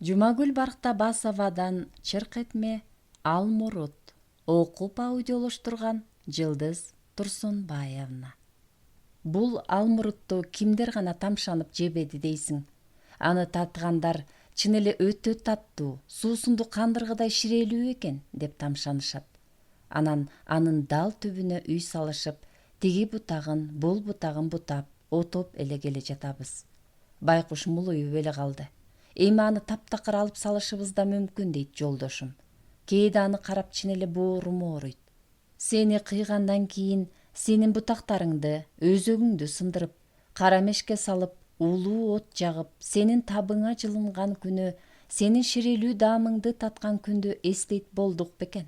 Жумагүл Барктабасовадан чырк этме Ал Мурут. Окуп аудиолоштурган Жылдыз Турсунбаевна. Бул Ал Мурутту кимдер гана тамшанып жебеди дейсиң? Аны татыгандар чын эле өтө таттуу, суусунду кандыргыдай ширелүү экен деп тамшанышат. Анан анын дал түбүнө үй салышып, тиги бутагын, бул бутагын бутап, отоп эле келе жатабыз. Байкуш мулуюп эле калды. Эми аны таптакыр алып салышыбыз да мүмкүн дейт жолдошум. Кээде аны карап чын эле боорум ооруйт. Сени кыйгандан кийин сенин бутактарыңды, өзөгүңдү сындырып, кара мешке салып, улуу от жагып, сенин табыңа жылынган күнү, сенин ширелүү даамыңды таткан күндү эстейт болдук бекен.